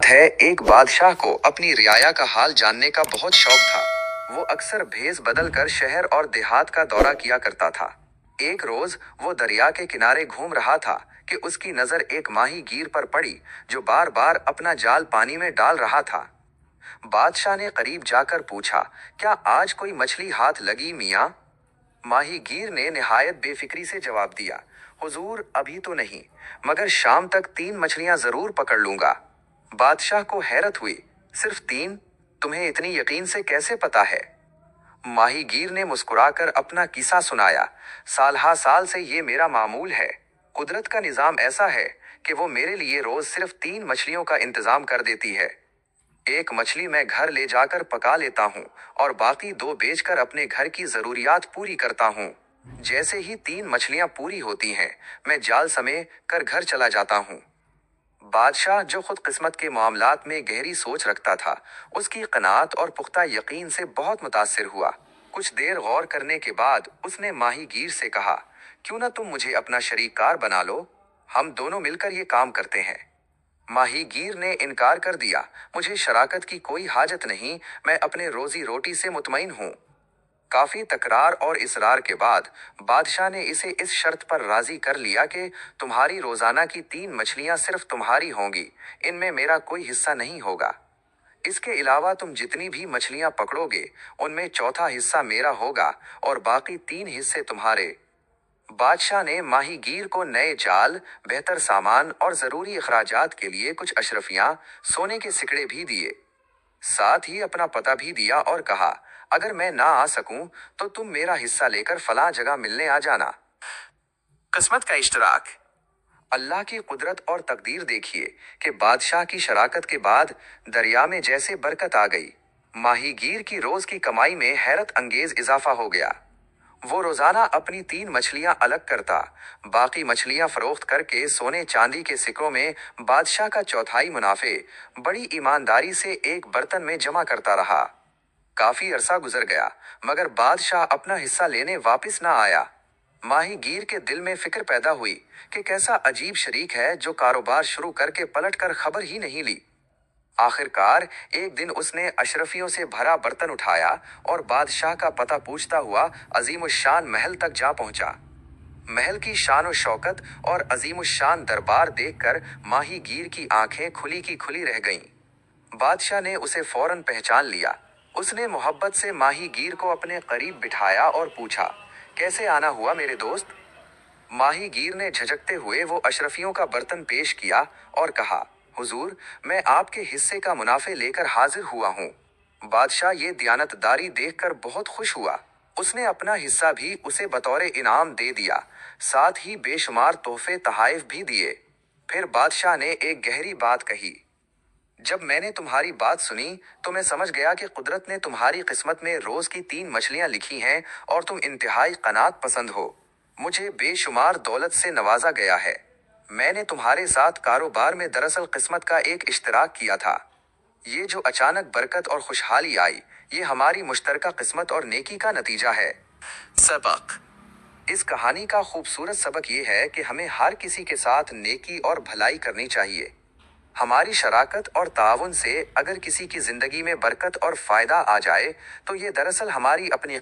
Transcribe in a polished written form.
है, एक बादशाह को अपनी रियाया का हाल जानने का बहुत शौक था। वो अक्सर भेस बदल कर शहर और देहात का दौरा किया करता था। एक रोज वो दरिया के किनारे घूम रहा था कि उसकी नजर एक माही गीर पर पड़ी जो बार बार अपना जाल पानी में डाल रहा था। बादशाह ने करीब जाकर पूछा, क्या आज कोई मछली हाथ लगी मियाँ? माहीगीर ने निहायत बेफिक्री से जवाब दिया, हुजूर अभी तो नहीं, मगर शाम तक 3 मछलियां जरूर पकड़ लूंगा। बादशाह को हैरत हुई, सिर्फ 3? तुम्हें इतनी यकीन से कैसे पता है? माहीगीर ने मुस्कुराकर अपना किस्सा सुनाया, साल साल से ये मेरा मामूल है। कुदरत का निजाम ऐसा है कि वो मेरे लिए रोज सिर्फ 3 मछलियों का इंतजाम कर देती है। एक मछली मैं घर ले जाकर पका लेता हूँ और बाकी 2 बेचकर अपने घर की जरूरियात पूरी करता हूँ। जैसे ही 3 मछलियां पूरी होती हैं, मैं जाल समेत कर घर चला जाता हूँ। बादशाह, जो खुद किस्मत के मामलात में गहरी सोच रखता था, उसकी कनात और पुख्ता यकीन से बहुत मुतासिर हुआ। कुछ देर गौर करने के बाद उसने माहीगीर से कहा, क्यों ना तुम मुझे अपना शरीकार बना लो, हम दोनों मिलकर ये काम करते हैं। माहीगीर ने इनकार कर दिया, मुझे शराकत की कोई हाजत नहीं, मैं अपने रोजी रोटी से मुतमईन हूँ। काफी तकरार और इसरार के बाद बादशाह ने इसे इस शर्त पर राजी कर लिया कि तुम्हारी रोजाना की 3 मछलियां सिर्फ तुम्हारी होंगी, इनमें मेरा कोई हिस्सा नहीं होगा। इसके अलावा तुम जितनी भी मछलियां पकड़ोगे, उनमें चौथा हिस्सा मेरा होगा और बाकी 3 हिस्से तुम्हारे। बादशाह ने माहीगीर को नए जाल, बेहतर सामान और जरूरी अखराजात के लिए कुछ अशरफियां, सोने के सिकड़े भी दिए। साथ ही अपना पता भी दिया और कहा, अगर मैं ना आ सकूं तो तुम मेरा हिस्सा लेकर फलां जगह मिलने आ जाना। किस्मत का इश्तराक। अल्लाह की कुदरत और तकदीर देखिए कि बादशाह की शराकत के बाद दरिया में जैसे बरकत आ गई। माहीगीर की रोज की कमाई में हैरत अंगेज इजाफा हो गया। वो रोजाना अपनी 3 मछलियां अलग करता, बाकी मछलियां फरोख्त करके सोने चांदी के सिक्कों में बादशाह का चौथाई मुनाफे बड़ी ईमानदारी से एक बर्तन में जमा करता रहा। काफी अरसा गुजर गया, मगर बादशाह अपना हिस्सा लेने वापस ना आया। माहीगीर के दिल में फिक्र पैदा हुई कि कैसा अजीब शरीक है जो कारोबार शुरू करके पलटकर खबर ही नहीं ली। आखिरकार एक दिन उसने अशरफियों से भरा बर्तन उठाया और बादशाह का पता पूछता हुआ अजीमुशान महल तक जा पहुंचा। महल की शान और शौकत और अजीमुशान दरबार देखकर माहीगीर की आंखें खुली की खुली रह गईं। बादशाह ने उसे फौरन पहचान लिया। उसने मोहब्बत से माहीगीर को अपने करीब बिठाया और पूछा, कैसे आना हुआ मेरे दोस्त? माहीगीर ने झिझकते हुए वो अशरफियों का बर्तन पेश किया और कहा, हुजूर, मैं आपके हिस्से का मुनाफे लेकर हाजिर हुआ हूँ। बादशाह ये दयानतदारी देखकर बहुत खुश हुआ। उसने अपना हिस्सा भी उसे बतौर इनाम दे दिया, साथ ही बेशुमार तोहफे तहाइफ भी दिए। फिर बादशाह ने एक गहरी बात कही, जब मैंने तुम्हारी बात सुनी तो मैं समझ गया कि कुदरत ने तुम्हारी किस्मत में रोज की 3 मछलियां लिखी हैं और तुम इंतहाई कनात पसंद हो। मुझे बेशुमार दौलत से नवाजा गया है। मैंने तुम्हारे साथ कारोबार में दरअसल किस्मत का एक इश्तराक किया था। ये जो अचानक बरकत और खुशहाली आई, ये हमारी मुश्तरका किस्मत और नेकी का नतीजा है। सबक। इस कहानी का खूबसूरत सबक ये है कि हमें हर किसी के साथ नेकी और भलाई करनी चाहिए। हमारी शराकत और ताउन से अगर किसी की जिंदगी में बरकत और फायदा आ जाए तो ये दरअसल हमारी अपनी